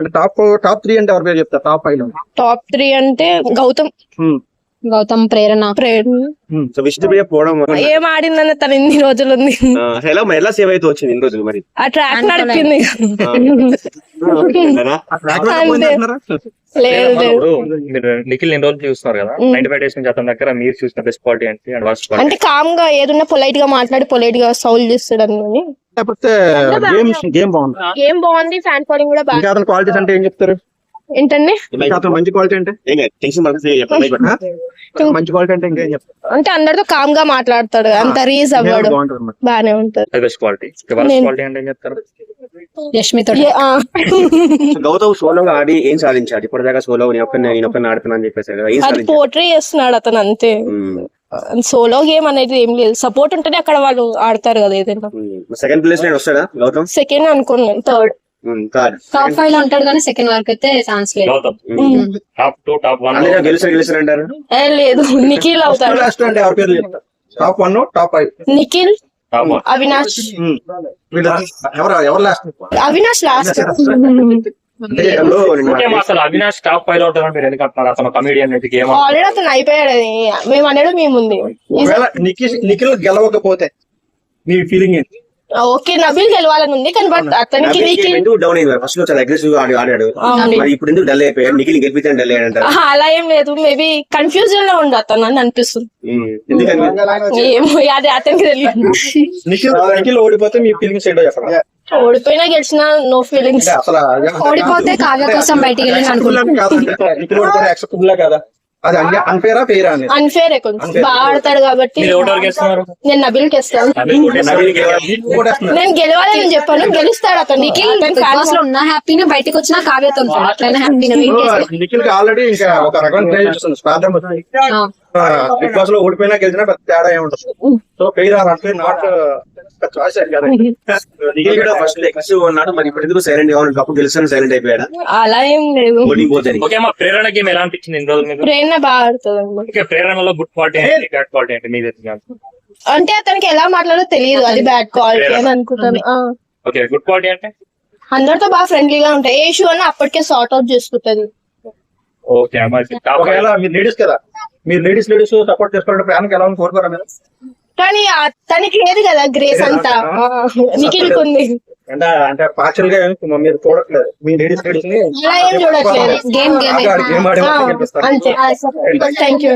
అంటే టాప్ 3 అంటే ఎవరి పేరు చెప్తారు? టాప్ 5 టాప్ 3 అంటే గౌతమ్ ప్రేరణ సో విష్ణుప్రియ పోవడం ఏం ఆడిందని తను ఇన్ని రోజులు ఉంది. ఎలా సేవ్ అయితే వచ్చింది ఇన్ని రోజులు మరి ఆ ట్రాక్ నడిపింది. లేదు మీరు నిఖిల్ ఎన్ని రోజులు చూస్తున్నారు కదా, 95 days నుంచి అతని దగ్గర మీరు చూసిన బెస్ట్ క్వాలిటీ అంటే అండ్ వర్స్ట్ క్వాలిటీ అంటే కామ్ గా ఏదన్నా పొలైట్ గా మాట్లాడి పొలైట్ గా సౌల్ చేస్తాడు అని. లేకపోతే గేమ్ బాగుంది, గేమ్ బాగుంది, ఫ్యాన్ ఫాలోయింగ్ కూడా బాగా. ఇంకా అతని క్వాలిటీస్ అంటే ఏం చెప్తారు? ఏంటండి అతను మంచి క్వాలిటీ అంటే మంచి క్వాలిటీ అంటే ఇంకేం చెప్తారు? అంటే అందరితో కామ్ గా మాట్లాడతాడు, అంత రీజ్ అవ్వడు, బానే ఉంటారు. Best quality. వర్స్ట్ క్వాలిటీ అంటే ఏం చెప్తారు? యష్మితో గౌతమ్ సోలోగా ఆడి ఏం సాధించాడు ఇప్పటిదాకా? సోలో నేను ఆడుతున్నా అని చెప్పేసి అది పోర్ట్రే చేస్తున్నాడు అతను అంతే. సోలో గేమ్ అనేది ఏం లేదు, సపోర్ట్ ఉంటేనే అక్కడ వాళ్ళు ఆడతారు కదా ఏదైనా. సెకండ్ ప్లేస్ నేను వస్తాడా గౌతమ్? సెకండ్ అనుకున్నాను, థర్డ్ టాప్ 5 లో ఉంటాడు కానీ సెకండ్ వరకు అయితే ఛాన్స్ లేదు. టాప్ 2 టాప్ 1 గెలుస్తారు అంటారు? లేదు, నిఖిల్ అవుతాడు. లాస్ట్ అంటే ఎవరి పేరు చెప్తారు? Top 1 top 5 Nikhil, Avinash. ఎవరు లాస్ట్? అవినాష్ లాస్ట్. అసలు అవినాష్ టాప్ 5 లో ఉంటారని మీరు ఎందుకు అంటున్నారు? అతను కమెడియన్ గేమ్ ఆల్రెడీ అతను అయిపోయాడు, అది మేము అనేది మేముంది. నిఖిల్ గెలవకపోతే మీ ఫీలింగ్ ఏంటి? ఓకే, నబీల్ గెలవాలని ఉంది కానీ బట్ అతనికి డౌన్ అయింది. ఫస్ట్ లో చాలా అగ్రెసివ్ గా ఆడాడు, మరి ఇప్పుడు ఎందుకు డల్ అయిపోయాడు? నిఖిల్ గెలిపితే డల్ అయ్యాడు. అలా ఏం లేదు, మేబీ కన్ఫ్యూజన్ లో ఉండు అతను అని అనిపిస్తుంది. ఏమో అది అతనికి తెలియదు. నిఖిల్ ఓడిపోతే మీ ఫీలింగ్స్ ఏంటో చెప్పండి. ఓడిపోయినా గెలిచినా నో ఫీలింగ్స్. ఓడిపోతే కావ్య కోసం బయటికి వెళ్ళి అనుకున్నాను కదా, అది అన్ఫేరా ఫెయిరా? అన్ఫేరే, కొంచెం బాగా ఆడతాడు కాబట్టి నేను నబీల్ కి ఇస్తాను. నేను గెలవాలని చెప్పాను, గెలుస్తాడు అతను. నిఖిల్ ఉన్న హ్యాపీని బయటకు వచ్చినా కావ్యతో నిఖిల్ కి ఆల్రెడీ ఇంకా ఒక రకమైన ప్లే చేస్తుంది. బిగ్ బాస్ లో ఓడిపోయినా గెలిచినా పెద్ద తేడా ఏముంటుంది. So fair or unfair not choice కదా. నిఖిల్ కూడా ఫస్ట్ అగ్రెసివ్ ఉన్నాడు, మరి ఇప్పుడు ఎందుకు సైలెంట్ గా ఉన్నాడు? అప్పుడు గెలిచిన సైలెంట్ అయిపోయాడా? అలా ఏం లేదు. ప్రేరణ గేమ్ ఎలా అనిపించింది ఇన్ని రోజులు? ప్రేరణ బాగా ఆడుతుంది. ప్రేరణలో గుడ్ క్వాలిటీ ఏంటి, బ్యాడ్ క్వాలిటీ ఏంటి మీది? అంటే అతనికి ఎలా మాట్లాడో తెలియదు, అది బ్యాడ్ క్వాలిటీ అని అనుకుంటాను. ఓకే, గుడ్ క్వాలిటీ అంటే అందరితో బాగా ఫ్రెండ్లీగా ఉంటాయి, ఏ ఇష్యూ అన్నా అప్పటికే సార్ట్ అవుట్ చేసుకుంటది. ఓకే, ఒకవేళ మీరు లేడీస్ కదా, మీరు లేడీస్ సపోర్ట్ చేసుకోవడం ప్లాన్ ఎలా ఉంది కోరుకోరా మీరు? కానీ తనకి లేదు కదా గ్రేస్ అంతా, నిఖిల్ కుంది. అంటే పార్షల్ గా మీరు చూడట్లేదు, మీ లేడీస్ ని అలా ఏం చూడట్లేదు. గేమ్ ఆడే అంతే. Thank you.